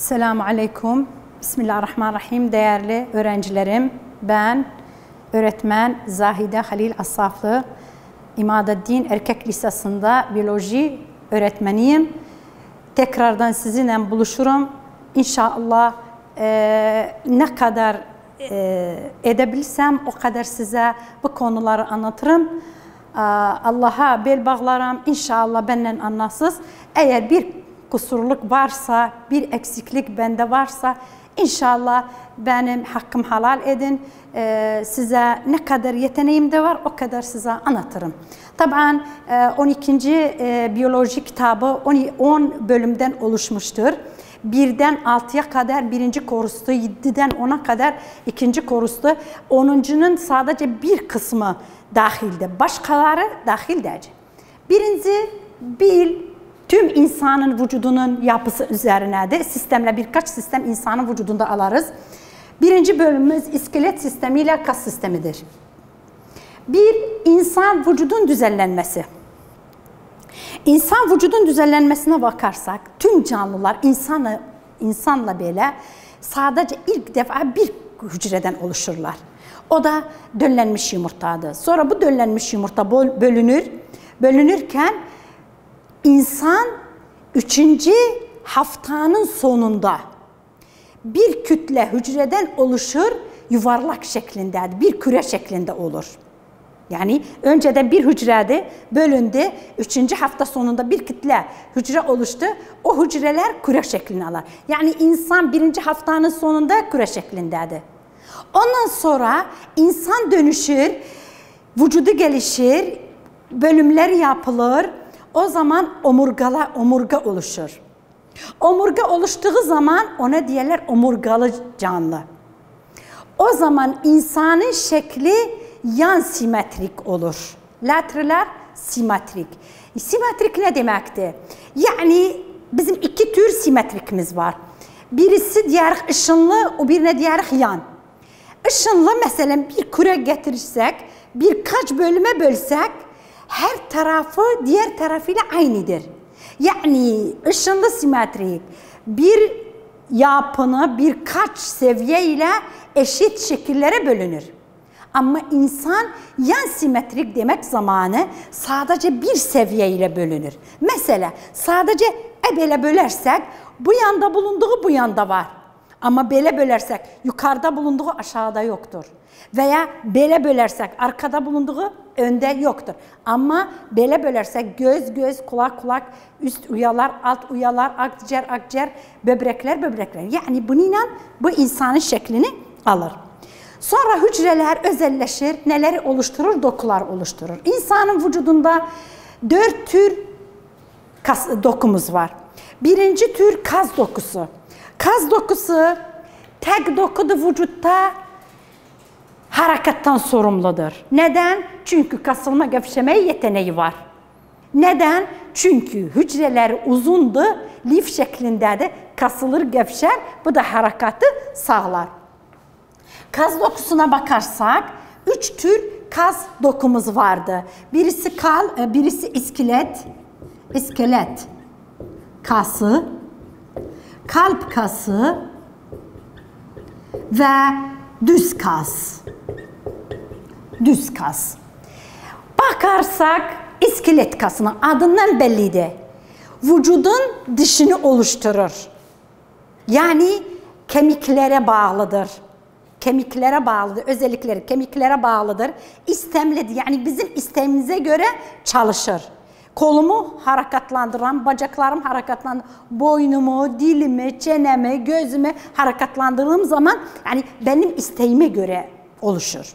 Selamun Aleyküm. Bismillahirrahmanirrahim. Değerli öğrencilerim, ben öğretmen Zahide Halil Asaflı, İmadeddin Erkek Lisesi'nde biyoloji öğretmeniyim. Tekrardan sizinle buluşurum. İnşallah ne kadar edebilsem o kadar size bu konuları anlatırım. Allah'a bel bağlarım. İnşallah benden anlasız. Eğer bir kusurluk varsa, bir eksiklik bende varsa inşallah benim hakkım halal edin. Size ne kadar yeteneğim de var o kadar size anlatırım. Tabii 12. biyoloji kitabı 10 bölümden oluşmuştur. 1'den 6'ya kadar birinci korustu, 7'den 10'a kadar ikinci korustu. 10'uncunun sadece bir kısmı dahilde, başkaları dahil değil. Birinci tüm insanın vücudunun yapısı üzerinedir. Sistemle birkaç sistem insanın vücudunda alırız. Birinci bölümümüz iskelet sistemiyle kas sistemidir. Bir, insan vücudun düzenlenmesi. İnsan vücudun düzenlenmesine bakarsak tüm canlılar insanla böyle sadece ilk defa bir hücreden oluşurlar. O da döllenmiş yumurtadır. Sonra bu döllenmiş yumurta bölünür. Bölünürken İnsan 3. haftanın sonunda bir kütle hücreden oluşur, yuvarlak şeklindedir, bir küre şeklinde olur. Yani önceden bir hücrede bölündü, 3. hafta sonunda bir kütle hücre oluştu, o hücreler küre şeklini alır. Yani insan 1. haftanın sonunda küre şeklindedir. Ondan sonra insan dönüşür, vücudu gelişir, bölümler yapılır. O zaman omurga oluşur. Omurga oluştuğu zaman ona diyorlar omurgalı canlı. O zaman insanın şekli yan simetrik olur. Lateral simetrik. Simetrik ne demekti? Yani bizim iki tür simetrikimiz var. Birisi diğer ışınlı, o birine diğer yan. Işınlı mesela bir küre getirirsek, birkaç bölüme bölsek, her tarafı diğer tarafıyla aynıdır. Yani ışınlı simetrik bir yapını birkaç seviyeyle eşit şekillere bölünür. Ama insan yan simetrik demek zamanı sadece bir seviyeyle bölünür. Mesela sadece böyle bölersek bu yanda bulunduğu bu yanda var. Ama böyle bölersek yukarıda bulunduğu aşağıda yoktur. Veya böyle bölersek arkada bulunduğu önde yoktur. Ama böyle bölersek göz, kulak, üst uyalar, alt uyalar, akciğer, böbrekler. Yani bununla bu insanın şeklini alır. Sonra hücreler özelleşir, neleri oluşturur? Dokular oluşturur. İnsanın vücudunda 4 tür dokumuz var. Birinci tür kas dokusu. Kas dokusu tek dokudur vücutta, harekattan sorumludur. Neden? Çünkü kasılma gevşeme yeteneği var. Neden? Çünkü hücreler uzundu, lif şeklindedir, kasılır, gevşer, bu da harekatı sağlar. Kas dokusuna bakarsak 3 tür kas dokumuz vardı. Birisi iskelet kası, kalp kası ve düz kas. Bakarsak iskelet kasına adından bellidir. Vücudun dışını oluşturur. Yani kemiklere bağlıdır. Özellikleri kemiklere bağlıdır. İstemlidir. Yani bizim istemimize göre çalışır. Kolumu harekatlandıran, bacaklarım harekatlandıran, boynumu, dilimi, çenemi, gözümü harekatlandırdığım zaman yani benim isteğime göre oluşur.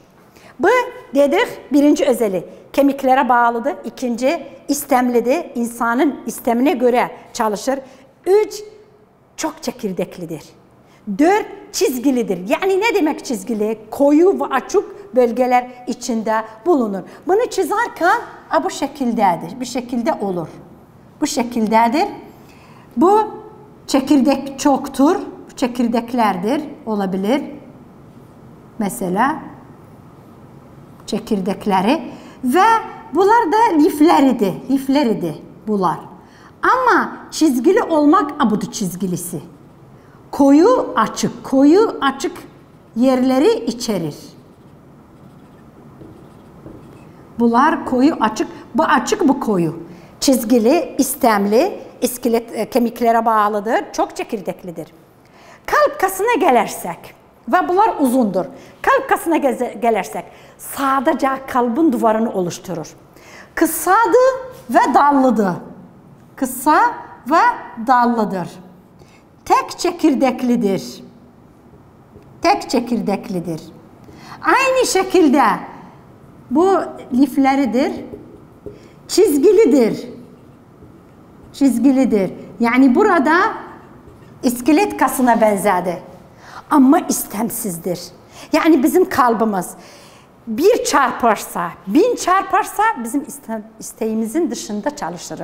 Bu dedik birinci özelliği. Kemiklere bağlıdır. İkinci istemlidir. İnsanın istemine göre çalışır. 3 çok çekirdeklidir. 4 çizgilidir. Yani ne demek çizgili? Koyu ve açık bölgeler içinde bulunur. Bunu çizerken bu şekildedir. Bir şekilde olur. Bu şekildedir. Bu çekirdek çoktur. Bu çekirdeklerdir. Olabilir. Mesela çekirdekleri ve bunlar da lifleridir bunlar. Ama çizgili olmak abudu çizgilisi. koyu açık yerleri içerir. Bunlar koyu açık, bu açık bu koyu. Çizgili, istemli, iskelet kemiklere bağlıdır, çok çekirdeklidir. Kalp kasına gelirsek ve bunlar uzundur. Kalp kasına gelirsek sadece kalbin duvarını oluşturur. Kısadır ve dallıdır. Kısa ve dallıdır. Tek çekirdeklidir. Tek çekirdeklidir. Aynı şekilde bu lifleridir. Çizgilidir. Çizgilidir. Yani burada iskelet kasına benzedi. Ama istemsizdir. Yani bizim kalbimiz bir çarparsa, 1000 çarparsa bizim isteğimizin dışında çalışır.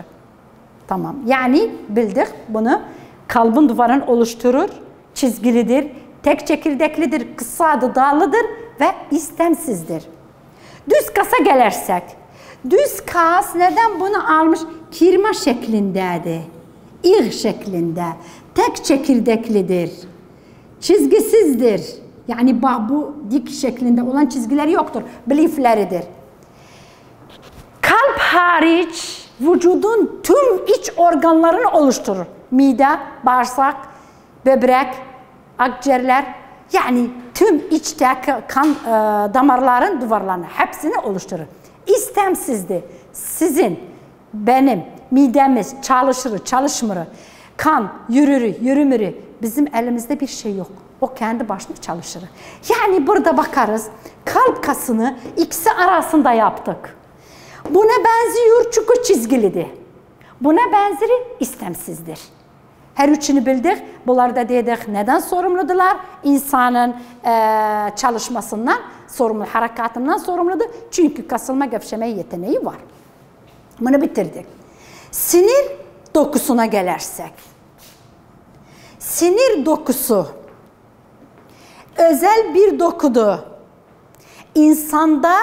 Tamam. Yani bildik bunu. Kalbin duvarını oluşturur. Çizgilidir. Tek çekirdeklidir. Kısadır, dallıdır ve istemsizdir. Düz kasa gelirsek. Düz kas neden bunu almış? Kirma şeklindedir. İğ şeklinde. Tek çekirdeklidir. Çizgisizdir. Yani bu dik şeklinde olan çizgileri yoktur. Lifleridir. Kalp hariç vücudun tüm iç organlarını oluşturur. Mide, bağırsak, böbrek, akciğerler, yani tüm içteki kan damarların duvarlarını hepsini oluşturur. İstemsizdir. Sizin, benim midemiz çalışır, çalışmır. Kan yürür, yürümür. Bizim elimizde bir şey yok. O kendi başına çalışır. Yani burada bakarız, kalp kasını ikisi arasında yaptık. Buna benziyor çünkü çizgilidir. Buna benzeri istemsizdir. Her üçünü bildik. Bunlar da dedik neden sorumludular? İnsanın çalışmasından sorumlu, harekatından sorumludur. Çünkü kasılma, gevşeme yeteneği var. Bunu bitirdik. Sinir dokusuna gelirsek. Sinir dokusu özel bir dokudur. İnsanda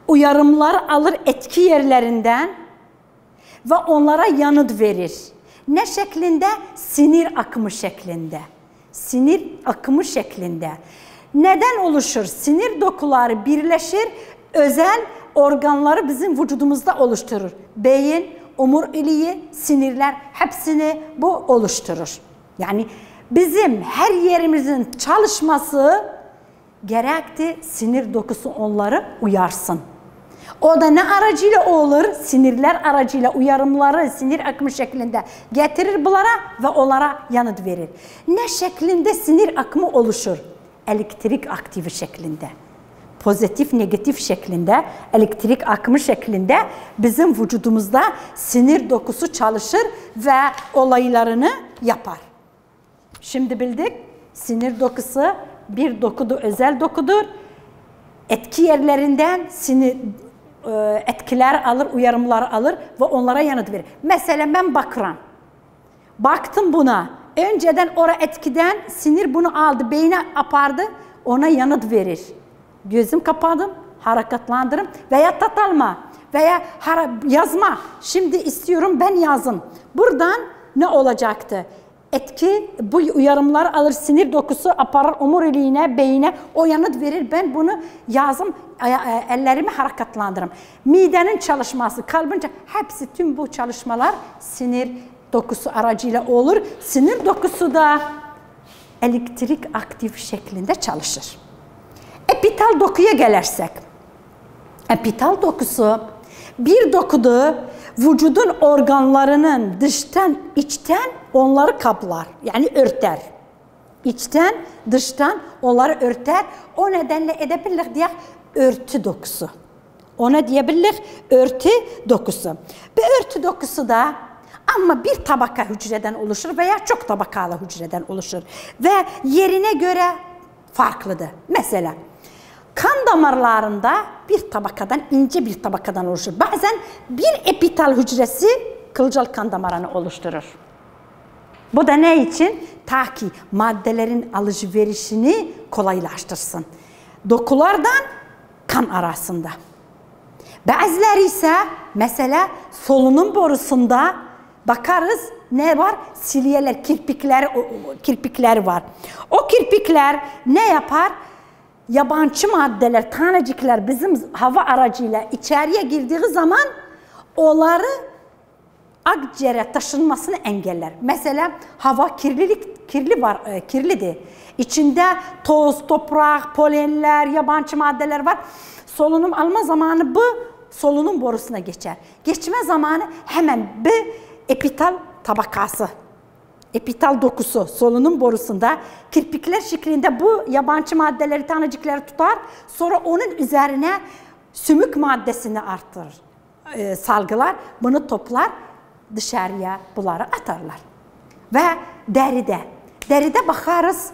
uyarımlar alır etki yerlerinden ve onlara yanıt verir. Ne şeklinde? Sinir akımı şeklinde. Sinir akımı şeklinde. Neden oluşur? Sinir dokuları birleşir, özel organları bizim vücudumuzda oluşturur. Beyin, omuriliği, sinirler hepsini bu oluşturur. Yani bizim her yerimizin çalışması gerekti, sinir dokusu onları uyarsın. O da ne aracıyla olur? Sinirler aracıyla uyarımları sinir akımı şeklinde getirir bunlara ve onlara yanıt verir. Ne şeklinde sinir akımı oluşur? Elektrik aktifi şeklinde. Pozitif, negatif şeklinde, elektrik akımı şeklinde bizim vücudumuzda sinir dokusu çalışır ve olaylarını yapar. Şimdi bildik, sinir dokusu bir dokudur, özel dokudur. Etki yerlerinden sinir etkiler alır, uyarımlar alır ve onlara yanıt verir. Mesela ben bakıram. Baktım buna. Önceden oraya etkiden sinir bunu aldı, beyne apardı, ona yanıt verir. Gözüm kapadım, hareketlendirim veya tat alma veya yazma. Şimdi istiyorum ben yazın. Buradan ne olacaktı? Etki, bu uyarımlar alır, sinir dokusu aparır omuriliğine, beyine, o yanıt verir. Ben bunu yazım, ellerimi hareketlendiririm. Midenin çalışması, kalbin hepsi tüm bu çalışmalar sinir dokusu aracıyla olur. Sinir dokusu da elektrik aktif şeklinde çalışır. Epital dokuya gelirsek, epital dokusu bir dokudur, vücudun organlarının dıştan, içten onları kaplar, yani örter. İçten, dıştan onları örter. O nedenle edebilirlik diye örtü dokusu. Ona diyebilirlik örtü dokusu. Bir örtü dokusu da ama bir tabaka hücreden oluşur veya çok tabakalı hücreden oluşur. Ve yerine göre farklıdır. Mesela kan damarlarında bir tabakadan, ince bir tabakadan oluşur. Bazen bir epital hücresi kılcal kan damarını oluşturur. Bu da ne için? Ta ki maddelerin alışverişini kolaylaştırsın. Dokulardan kan arasında. Bazıları ise mesela solunum borusunda bakarız ne var? Silyeler, kirpikleri var. O kirpikler ne yapar? Yabancı maddeler, tanecikler bizim hava aracıyla içeriye girdiği zaman onları akciğere taşınmasını engeller. Mesela hava kirlidir. İçinde toz, toprak, polenler, yabancı maddeler var. Solunum alma zamanı bu solunum borusuna geçer. Geçme zamanı hemen bir epital tabakası, epital dokusu solunum borusunda kirpikler şeklinde bu yabancı maddeleri, tanecikleri tutar. Sonra onun üzerine sümük maddesini arttırır, salgılar. Bunu toplar, dışarıya bunları atarlar. Ve deride bakarız.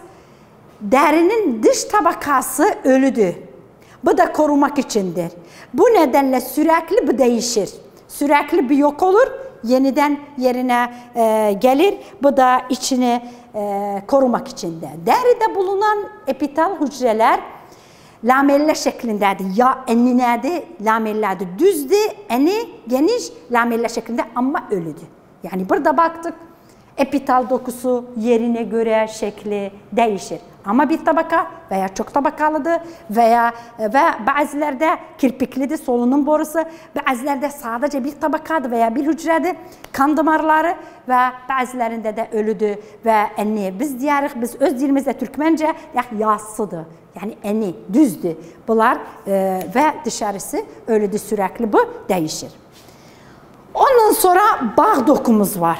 Derinin dış tabakası ölüdür. Bu da korumak içindir. Bu nedenle sürekli bu değişir. Sürekli bir yok olur, yeniden yerine gelir. Bu da içini korumak içindir. Deride bulunan epitel hücreler lamella şeklindedir. Ya enlinedir, lamelladır. Düzdür, eni geniş, lamella şeklinde ama ölüdür. Yani burada baktık, epitel dokusu yerine göre şekli değişir. Ama bir tabaka veya çok tabakalıdır ve bazılarda kirpiklidir solunum borusu, bazılarda sadece bir tabakadır veya bir hücredir, kan damarları ve bazılarında da ölüdür ve enni. Biz diyarıq, biz öz dilimizde Türkmence yassıdır. Yani enni, düzdür. Bunlar ve dışarısı ölüdür, sürekli bu değişir. Ondan sonra bağ dokumuz var.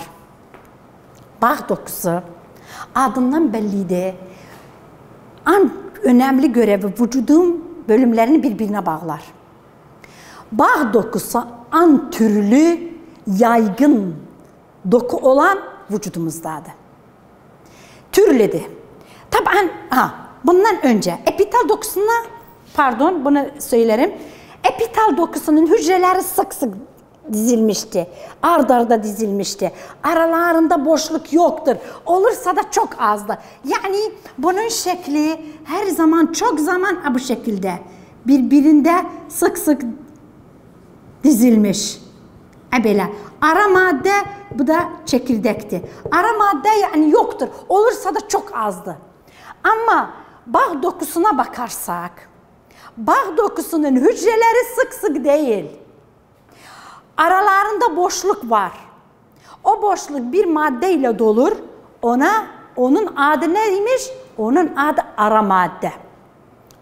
Bağ dokusu adından bellidir. En önemli görevi vücudun bölümlerini birbirine bağlar. Bağ dokusu en türlü yaygın doku olan vücudumuzdadır. Türlüdür. Tabii bundan önce epitel dokusuna, pardon bunu söylerim. Epitel dokusunun hücreleri sık sık dizilmişti. Ard arda dizilmişti. Aralarında boşluk yoktur. Olursa da çok azdı. Yani bunun şekli her zaman çok zaman bu şekilde birbirinde sık sık dizilmiş. Böyle. Ara madde bu da çekirdekti. Ara madde yani yoktur. Olursa da çok azdı. Ama bağ dokusuna bakarsak bağ dokusunun hücreleri sık sık değil. Aralarında boşluk var. O boşluk bir maddeyle dolur. Onun adı neymiş? Onun adı ara madde.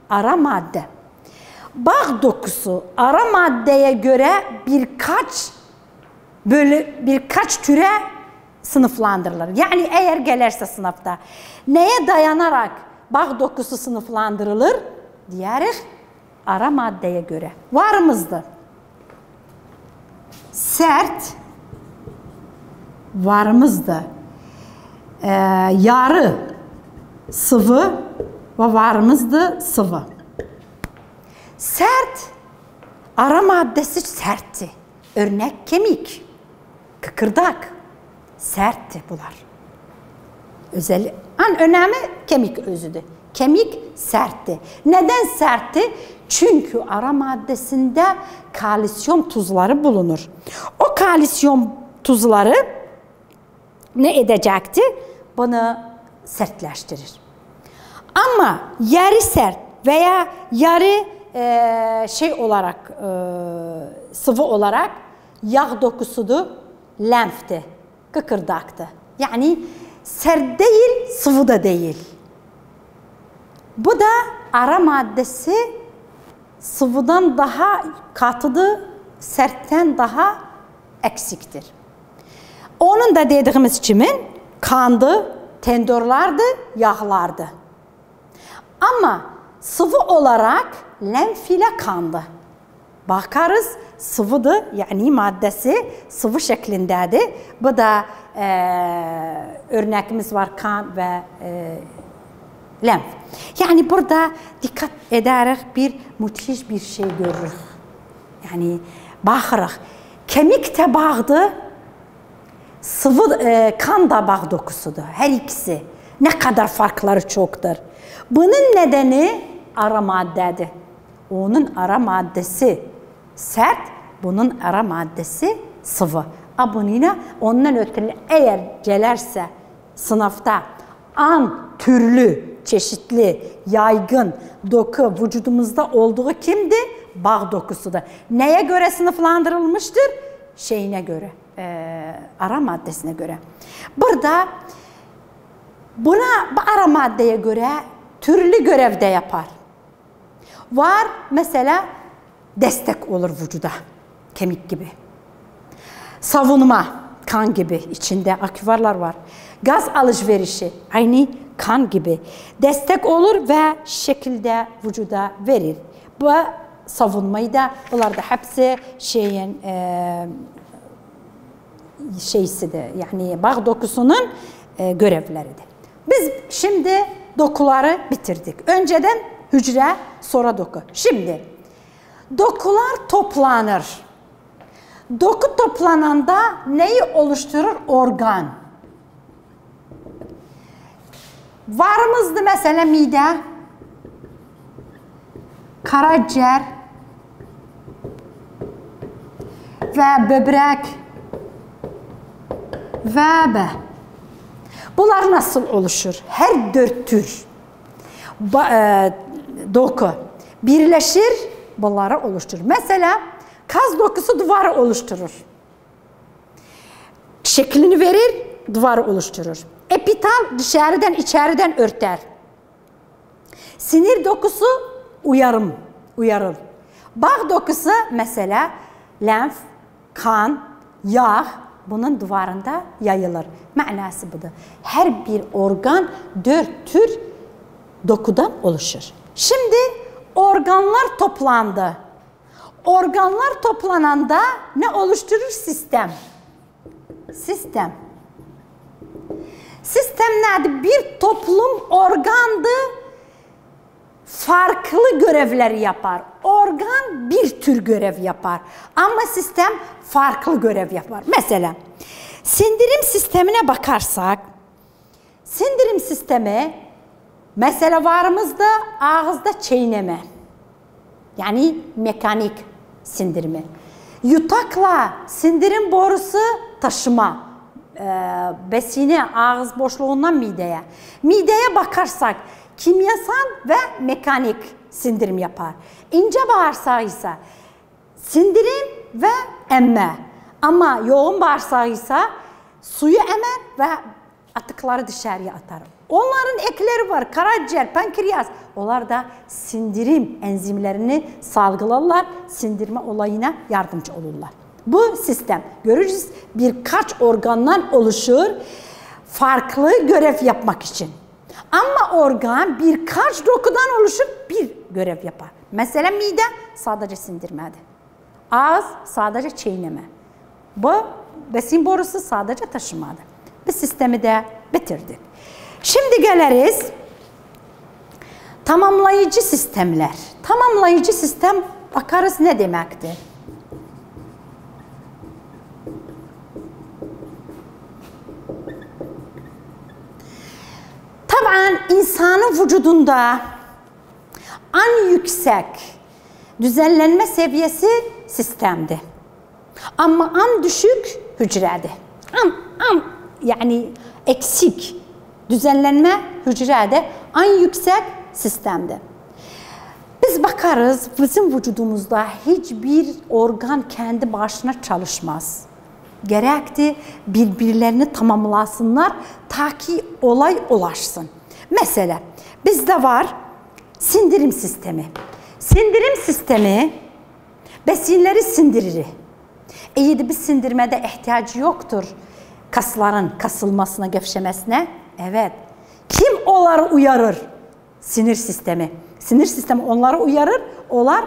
Ara madde. Bağ dokusu ara maddeye göre birkaç türe sınıflandırılır. Yani eğer gelirse sınıfta neye dayanarak bağ dokusu sınıflandırılır? Diyarıq ara maddeye göre. Varımızdır. Sert, varımızdır. Yarı, sıvı ve varımızdır sıvı. Sert, ara maddesi sertti. Örnek kemik, kıkırdak, sertti bunlar. En önemli kemik özüdür. Kemik sertti. Neden sertti? Çünkü ara maddesinde kalsiyum tuzları bulunur. O kalsiyum tuzları ne edecekti? Bunu sertleştirir. Ama yarı sert veya yarı sıvı olarak yağ dokusudur, lenfti, kıkırdaktı. Yani sert değil, sıvı da değil. Bu da ara maddesi sıvıdan daha katıdır, sertten daha eksiktir. Onun da dediğimiz kimin? Kandı, tendorlardı, yağlardı. Ama sıvı olarak lenf ile kandı. Bakarız sıvıdır, yani maddesi sıvı şeklindedir. Bu da örneğimiz var kan ve lenf. Yani burada dikkat ederek bir müthiş bir şey görürük. Yani baxırıq. Kemik de bağdır, sıvı kan da bağ dokusudur. Her ikisi. Ne kadar farkları çoktur. Bunun nedeni ara maddedir. Onun ara maddesi sert, bunun ara maddesi sıvı. Abunina ondan ötürü eğer gelərsə sınavda türlü, çeşitli, yaygın doku vücudumuzda olduğu kimdir? Bağ dokusudur. Neye göre sınıflandırılmıştır? Şeyine göre, ara maddesine göre. Burada bu ara maddeye göre türlü görevde yapar. Var mesela destek olur vücuda, kemik gibi. Savunma, kan gibi, içinde aküvarlar var. Gaz alışverişi, aynı kan gibi. Destek olur ve şekilde vücuda verir. Bu savunmayı da, bunlar da hepsi şeyin şeysidir. Yani bağ dokusunun görevleridir. Biz şimdi dokuları bitirdik. Önceden hücre, sonra doku. Şimdi dokular toplanır. Doku toplananda neyi oluşturur? Organ. Varımızdı mesela mide, karaciğer ve böbrek ve bunlar nasıl oluşur? Her 4 tür doku birleşir, bunları oluşturur. Mesela kas dokusu duvarı oluşturur. Şeklini verir, duvarı oluşturur. Epital dışarıdan içeriden örter. Sinir dokusu uyarır. Bağ dokusu mesela lenf, kan, yağ bunun duvarında yayılır. Manası budur. Her bir organ 4 tür dokudan oluşur. Şimdi organlar toplandı. Organlar toplananda ne oluşturur? Sistem. Sistem nedir? Bir toplum organdı, farklı görevleri yapar. Organ bir tür görev yapar. Ama sistem farklı görev yapar. Mesela sindirim sistemine bakarsak, sindirim sistemi mesela varımızda ağızda çiğneme. Yani mekanik sindirimi. Yutakla sindirim borusu taşıma. Besini ağız boşluğundan mideye. Mideye bakarsak kimyasal ve mekanik sindirim yapar. İnce bağırsağı ise sindirim ve emme. Ama yoğun bağırsağı ise suyu emer ve atıkları dışarıya atar. Onların ekleri var. Karaciğer, pankreas. Onlar da sindirim enzimlerini salgılarlar. Sindirme olayına yardımcı olurlar. Bu sistem görürüz birkaç organdan oluşur. Farklı görev yapmak için. Ama organ birkaç dokudan oluşup bir görev yapar. Mesela mide sadece sindirmedir. Ağız sadece çiğneme. Bu besin borusu sadece taşımadır. Bu sistemi de bitirdik. Şimdi geliriz tamamlayıcı sistemler. Tamamlayıcı sistem bakarız ne demektir? Tabii insanın vücudunda en yüksek düzenlenme seviyesi sistemdir. Ama en düşük hücredir. Yani eksik düzenlenme hücredir. En yüksek sistemdir. Biz bakarız bizim vücudumuzda hiçbir organ kendi başına çalışmaz. Gerekti birbirlerini tamamlasınlar ta ki olay ulaşsın. Mesela bizde var sindirim sistemi. Sindirim sistemi besinleri sindirir. İyi bir sindirmede ihtiyacı yoktur kasların kasılmasına, gevşemesine. Evet. Kim onları uyarır? Sinir sistemi. Sinir sistemi onları uyarır. Onlar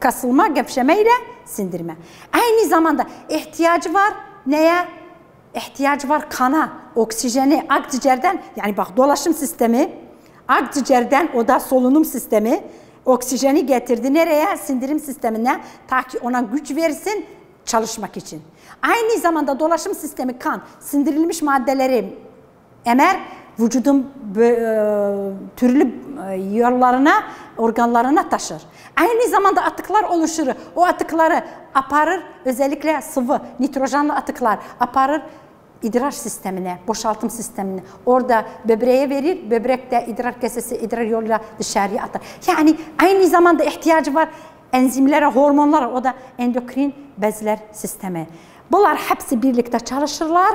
kasılma, gevşeme ile sindirme. Aynı zamanda ihtiyacı var neye? İhtiyacı var kana, oksijeni, akciğerden, yani bak dolaşım sistemi, akciğerden o da solunum sistemi, oksijeni getirdi nereye? Sindirim sistemine, ta ki ona güç versin çalışmak için. Aynı zamanda dolaşım sistemi kan, sindirilmiş maddeleri emer, vücudun türlü yollarına, organlarına taşır. Aynı zamanda atıklar oluşur. O atıkları aparır, özellikle sıvı, nitrojenli atıklar aparır idrar sistemine, boşaltım sistemine. Orada böbreğe verir, böbrek de idrar kesesi, idrar yoluyla dışarıya atar. Yani aynı zamanda ihtiyacı var enzimlere, hormonlara, o da endokrin bezler sistemi. Bunlar hepsi birlikte çalışırlar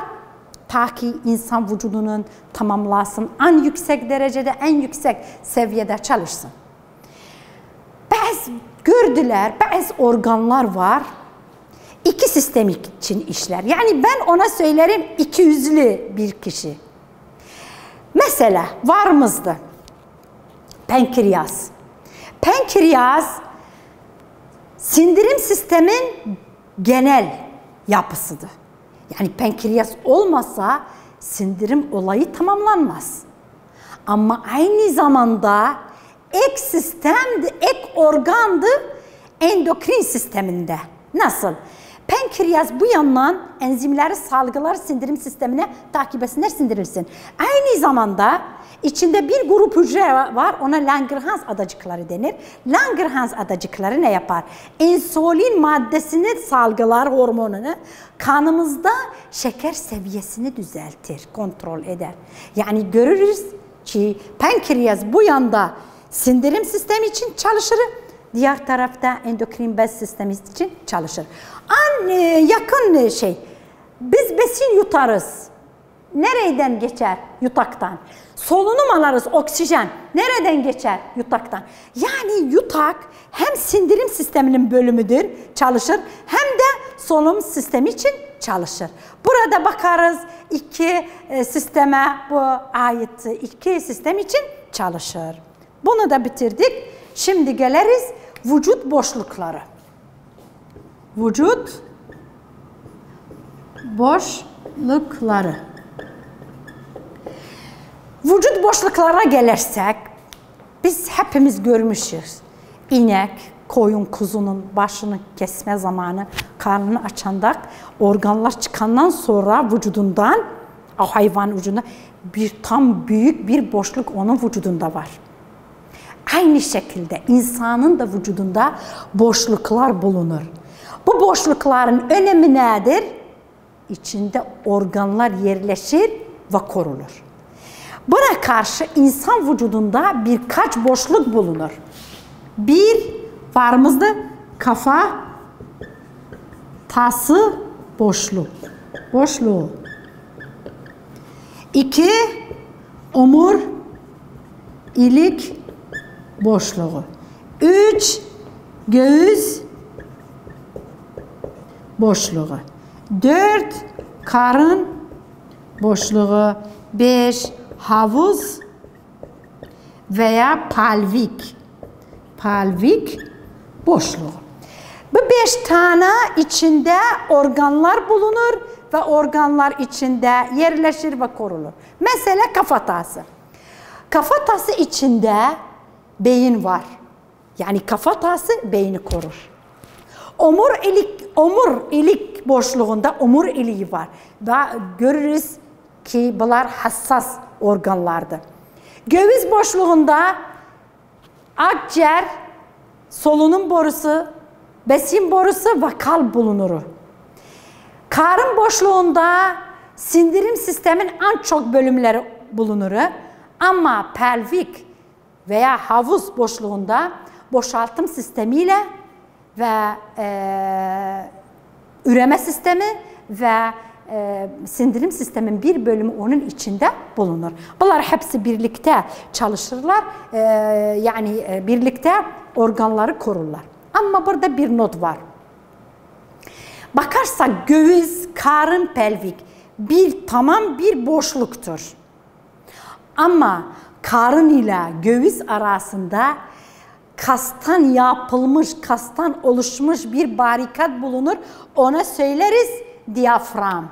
ta ki insan vücudunun tamamlasın, en yüksek derecede, en yüksek seviyede çalışsın. Bazı gördüler, bazı organlar var, iki sistem için işler. Yani ben ona söylerim iki yüzlü bir kişi. Mesela varımızda pankreas. Pankreas sindirim sistemin genel yapısıdır. Yani pankreas olmasa sindirim olayı tamamlanmaz. Ama aynı zamanda ek sistemdi, ek organdı endokrin sisteminde. Nasıl? Pankreas bu yandan enzimleri salgılar sindirim sistemine takip etsinler, sindirilsin. Aynı zamanda içinde bir grup hücre var, ona Langerhans adacıkları denir. Langerhans adacıkları ne yapar? İnsülin maddesini salgılar, hormonunu, kanımızda şeker seviyesini düzeltir, kontrol eder. Yani görürüz ki pankreas bu yanda sindirim sistemi için çalışır, diğer tarafta endokrin bez sistemi için çalışır. Yakın şey, biz besin yutarız. Nereden geçer? Yutaktan. Solunum alırız, oksijen. Nereden geçer? Yutaktan. Yani yutak hem sindirim sisteminin bölümüdür, çalışır, hem de solunum sistemi için çalışır. Burada bakarız iki sisteme bu ait, iki sistem için çalışır. Bunu da bitirdik. Şimdi geliriz vücut boşlukları. Vücut boşlukları. Vücut boşluklarına gelirsek, biz hepimiz görmüşüz. İnek, koyun, kuzunun başını kesme zamanı, karnını açanda organlar çıkandan sonra vücudundan, o hayvan vücudunda tam büyük bir boşluk onun vücudunda var. Aynı şekilde insanın da vücudunda boşluklar bulunur. Bu boşlukların önemi nedir? İçinde organlar yerleşir ve korunur. Buna karşı insan vücudunda birkaç boşluk bulunur. Bir, varımızda kafa tası boşluğu. İki, omurilik boşluğu. Üç, göğüs boşluğu. 4, karın boşluğu. 5, havuz veya pelvik boşluğu. Bu 5 tane içinde organlar bulunur ve organlar içinde yerleşir ve korunur. Mesela kafatası. Kafatası içinde beyin var. Yani kafatası beyni korur. Omurilik boşluğunda omuriliği var. Ve görürüz ki bunlar hassas organlardır. Göğüs boşluğunda akciğer, solunum borusu, besin borusu ve kalp bulunur. Karın boşluğunda sindirim sistemin en çok bölümleri bulunur. Ama pelvik veya havuz boşluğunda boşaltım sistemiyle ve üreme sistemi ve sindirim sistemin bir bölümü onun içinde bulunur. Bunlar hepsi birlikte çalışırlar, yani birlikte organları korurlar. Ama burada bir not var. Bakarsak göğüs, karın, pelvik tamam bir boşluktur. Ama karın ile göğüs arasında kastan yapılmış, kastan oluşmuş bir barikat bulunur. Ona söyleriz diyafram.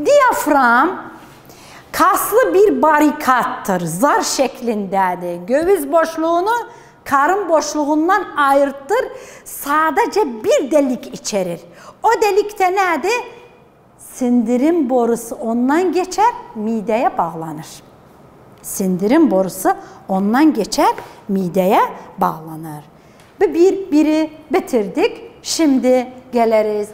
Diyafram kaslı bir barikattır. Zar şeklindedir. Göğüs boşluğunu karın boşluğundan ayırtır. Sadece bir delik içerir. O delikte nedir? Sindirim borusu ondan geçer, mideye bağlanır. Sindirim borusu ondan geçer, mideye bağlanır. Biri bitirdik. Şimdi geliriz